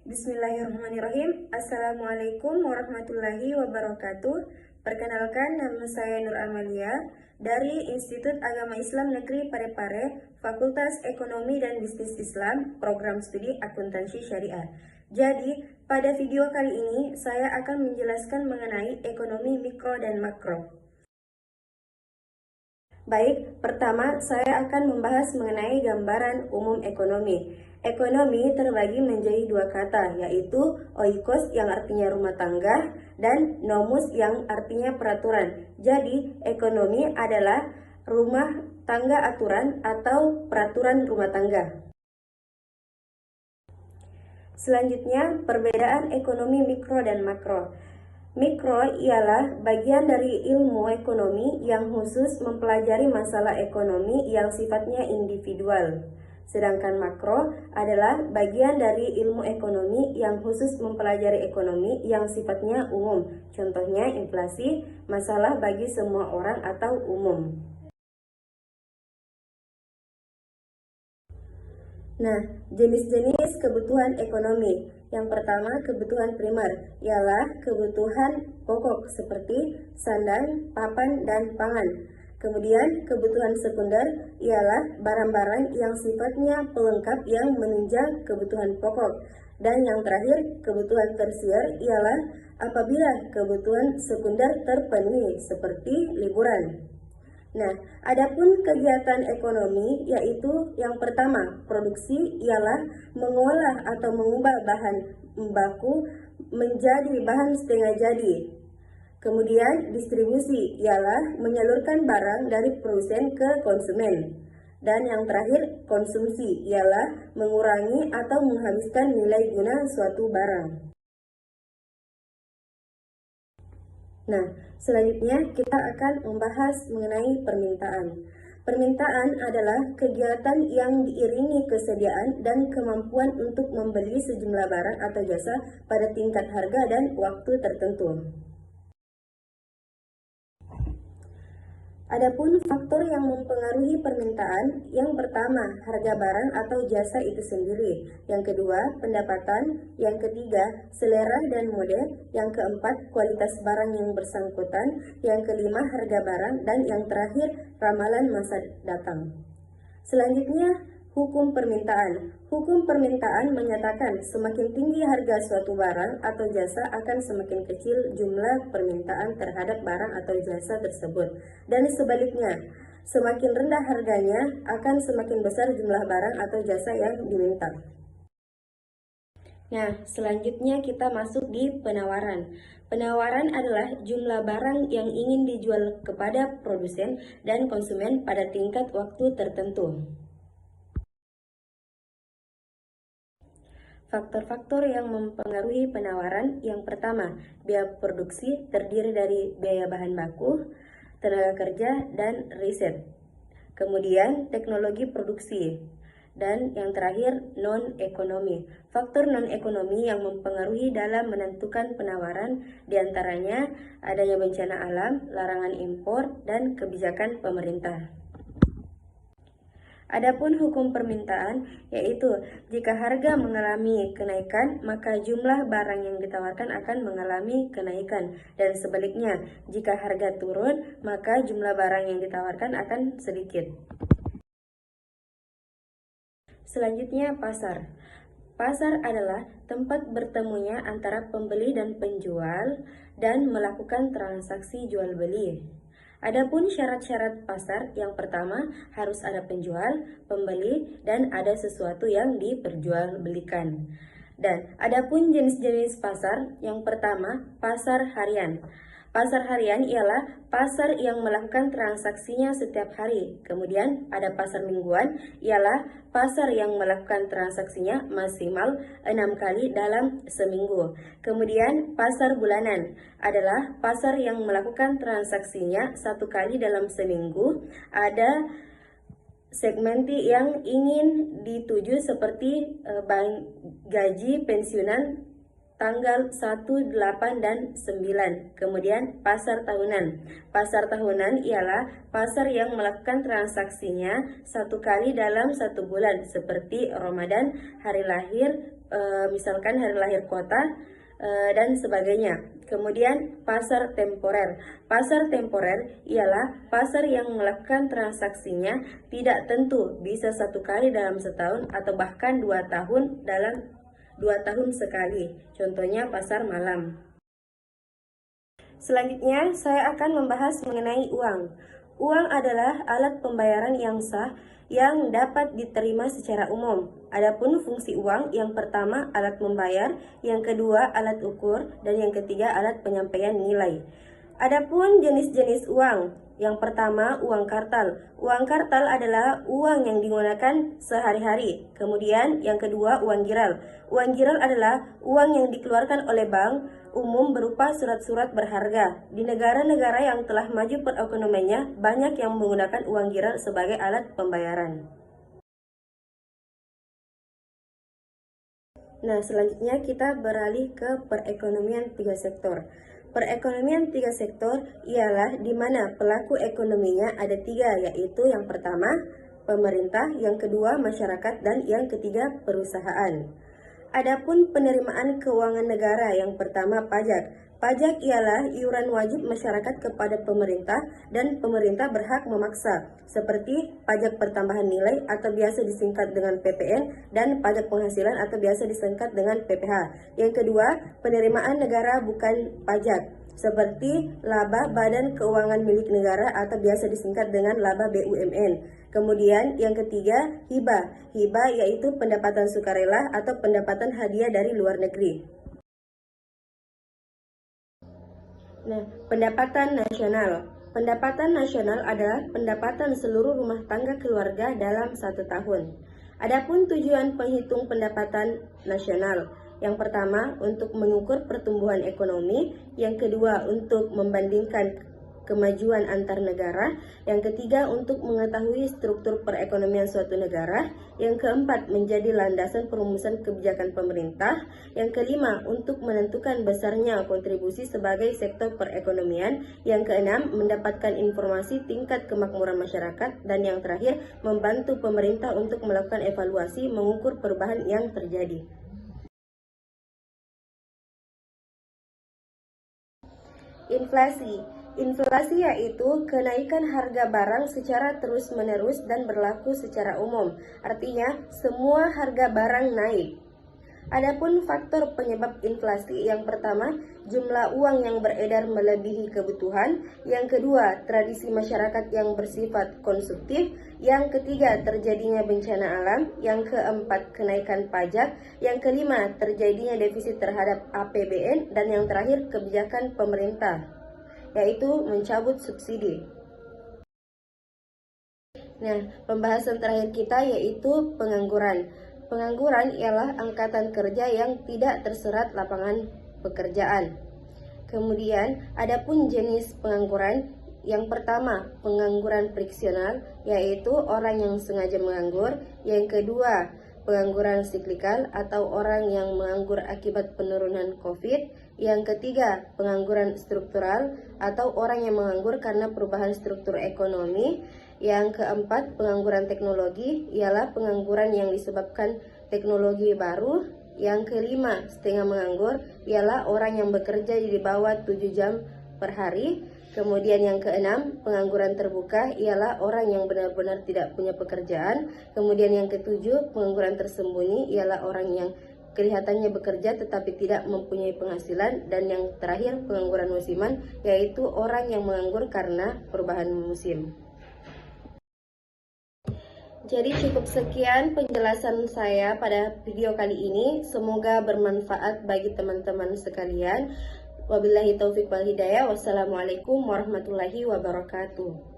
Bismillahirrahmanirrahim. Assalamualaikum warahmatullahi wabarakatuh. Perkenalkan, nama saya Nur Amalia dari Institut Agama Islam Negeri Parepare, Fakultas Ekonomi dan Bisnis Islam, Program Studi Akuntansi Syariah. Jadi, pada video kali ini saya akan menjelaskan mengenai ekonomi mikro dan makro. Baik, pertama saya akan membahas mengenai gambaran umum ekonomi. Ekonomi terbagi menjadi dua kata, yaitu oikos yang artinya rumah tangga dan nomus yang artinya peraturan. Jadi, ekonomi adalah rumah tangga aturan atau peraturan rumah tangga. Selanjutnya, perbedaan ekonomi mikro dan makro. Mikro ialah bagian dari ilmu ekonomi yang khusus mempelajari masalah ekonomi yang sifatnya individual. Sedangkan makro adalah bagian dari ilmu ekonomi yang khusus mempelajari ekonomi yang sifatnya umum. Contohnya inflasi, masalah bagi semua orang atau umum. Nah, jenis-jenis kebutuhan ekonomi. Yang pertama, kebutuhan primer, ialah kebutuhan pokok seperti sandang, papan, dan pangan. Kemudian, kebutuhan sekunder ialah barang-barang yang sifatnya pelengkap yang menunjang kebutuhan pokok. Dan yang terakhir, kebutuhan tersier ialah apabila kebutuhan sekunder terpenuhi seperti liburan. Nah, adapun kegiatan ekonomi yaitu yang pertama, produksi ialah mengolah atau mengubah bahan baku menjadi bahan setengah jadi. Kemudian distribusi ialah menyalurkan barang dari produsen ke konsumen. Dan yang terakhir, konsumsi ialah mengurangi atau menghabiskan nilai guna suatu barang. Nah, selanjutnya kita akan membahas mengenai permintaan. Permintaan adalah kegiatan yang diiringi kesediaan dan kemampuan untuk membeli sejumlah barang atau jasa pada tingkat harga dan waktu tertentu. Adapun faktor yang mempengaruhi permintaan, yang pertama, harga barang atau jasa itu sendiri. Yang kedua, pendapatan. Yang ketiga, selera dan mode. Yang keempat, kualitas barang yang bersangkutan. Yang kelima, harga barang. Dan yang terakhir, ramalan masa datang. Selanjutnya, hukum permintaan. Hukum permintaan menyatakan semakin tinggi harga suatu barang atau jasa akan semakin kecil jumlah permintaan terhadap barang atau jasa tersebut. Dan sebaliknya, semakin rendah harganya akan semakin besar jumlah barang atau jasa yang diminta. Nah, selanjutnya kita masuk di penawaran. Penawaran adalah jumlah barang yang ingin dijual kepada produsen dan konsumen pada tingkat waktu tertentu. Faktor-faktor yang mempengaruhi penawaran, yang pertama, biaya produksi terdiri dari biaya bahan baku, tenaga kerja, dan riset. Kemudian, teknologi produksi. Dan yang terakhir, non-ekonomi. Faktor non-ekonomi yang mempengaruhi dalam menentukan penawaran diantaranya adanya bencana alam, larangan impor, dan kebijakan pemerintah. Adapun hukum permintaan, yaitu jika harga mengalami kenaikan, maka jumlah barang yang ditawarkan akan mengalami kenaikan. Dan sebaliknya, jika harga turun, maka jumlah barang yang ditawarkan akan sedikit. Selanjutnya, pasar. Pasar adalah tempat bertemunya antara pembeli dan penjual dan melakukan transaksi jual beli. Adapun syarat-syarat pasar, yang pertama harus ada penjual, pembeli, dan ada sesuatu yang diperjualbelikan. Dan adapun jenis-jenis pasar, yang pertama pasar harian. Pasar harian ialah pasar yang melakukan transaksinya setiap hari. Kemudian ada pasar mingguan, ialah pasar yang melakukan transaksinya maksimal 6 kali dalam seminggu. Kemudian pasar bulanan adalah pasar yang melakukan transaksinya 1 kali dalam seminggu. Ada segmenti yang ingin dituju seperti gaji pensiunan tanggal 1, 8, dan 9. Kemudian pasar tahunan. Pasar tahunan ialah pasar yang melakukan transaksinya satu kali dalam satu bulan, seperti Ramadan, hari lahir, misalkan hari lahir kota, dan sebagainya. Kemudian pasar temporer. Pasar temporer ialah pasar yang melakukan transaksinya tidak tentu, bisa satu kali dalam setahun atau bahkan 2 tahun dalam 2 tahun sekali. Contohnya pasar malam. Selanjutnya, saya akan membahas mengenai uang. Uang adalah alat pembayaran yang sah yang dapat diterima secara umum. Adapun fungsi uang, yang pertama alat membayar, yang kedua alat ukur, dan yang ketiga alat penyampaian nilai. Adapun jenis-jenis uang. Yang pertama, uang kartal. Uang kartal adalah uang yang digunakan sehari-hari. Kemudian yang kedua, uang giral. Uang giral adalah uang yang dikeluarkan oleh bank umum berupa surat-surat berharga. Di negara-negara yang telah maju perekonomiannya, banyak yang menggunakan uang giral sebagai alat pembayaran. Nah, selanjutnya kita beralih ke perekonomian 3 sektor. Perekonomian 3 sektor ialah di mana pelaku ekonominya ada 3, yaitu yang pertama pemerintah, yang kedua masyarakat, dan yang ketiga perusahaan. Adapun penerimaan keuangan negara, yang pertama pajak. Pajak ialah iuran wajib masyarakat kepada pemerintah dan pemerintah berhak memaksa, seperti pajak pertambahan nilai atau biasa disingkat dengan PPN dan pajak penghasilan atau biasa disingkat dengan PPH. Yang kedua, penerimaan negara bukan pajak, seperti laba badan keuangan milik negara atau biasa disingkat dengan laba BUMN. Kemudian yang ketiga, hibah. Hibah yaitu pendapatan sukarela atau pendapatan hadiah dari luar negeri. Nah, pendapatan nasional. Pendapatan nasional adalah pendapatan seluruh rumah tangga keluarga dalam 1 tahun. Adapun tujuan penghitung pendapatan nasional. Yang pertama, untuk mengukur pertumbuhan ekonomi. Yang kedua, untuk membandingkan kemajuan antar negara. Yang ketiga, untuk mengetahui struktur perekonomian suatu negara. Yang keempat, menjadi landasan perumusan kebijakan pemerintah. Yang kelima, untuk menentukan besarnya kontribusi sebagai sektor perekonomian. Yang keenam, mendapatkan informasi tingkat kemakmuran masyarakat. Dan yang terakhir, membantu pemerintah untuk melakukan evaluasi mengukur perubahan yang terjadi. Inflasi. Inflasi yaitu kenaikan harga barang secara terus-menerus dan berlaku secara umum. Artinya, semua harga barang naik. Adapun faktor penyebab inflasi, yang pertama, jumlah uang yang beredar melebihi kebutuhan. Yang kedua, tradisi masyarakat yang bersifat konsumtif. Yang ketiga, terjadinya bencana alam. Yang keempat, kenaikan pajak. Yang kelima, terjadinya defisit terhadap APBN. Dan yang terakhir, kebijakan pemerintah, yaitu mencabut subsidi. Nah, pembahasan terakhir kita yaitu pengangguran. Pengangguran ialah angkatan kerja yang tidak terserat lapangan pekerjaan. Kemudian, adapun jenis pengangguran, yang pertama, pengangguran friksional, yaitu orang yang sengaja menganggur. Yang kedua, pengangguran siklikal atau orang yang menganggur akibat penurunan COVID. Yang ketiga, pengangguran struktural atau orang yang menganggur karena perubahan struktur ekonomi. Yang keempat, pengangguran teknologi ialah pengangguran yang disebabkan teknologi baru. Yang kelima, setengah menganggur ialah orang yang bekerja di bawah 7 jam per hari. Kemudian yang keenam, pengangguran terbuka ialah orang yang benar-benar tidak punya pekerjaan. Kemudian yang ketujuh, pengangguran tersembunyi ialah orang yang kelihatannya bekerja tetapi tidak mempunyai penghasilan. Dan yang terakhir, pengangguran musiman, yaitu orang yang menganggur karena perubahan musim. Jadi cukup sekian penjelasan saya pada video kali ini. Semoga bermanfaat bagi teman-teman sekalian. Wabillahi taufiq wal hidayah. Wassalamualaikum warahmatullahi wabarakatuh.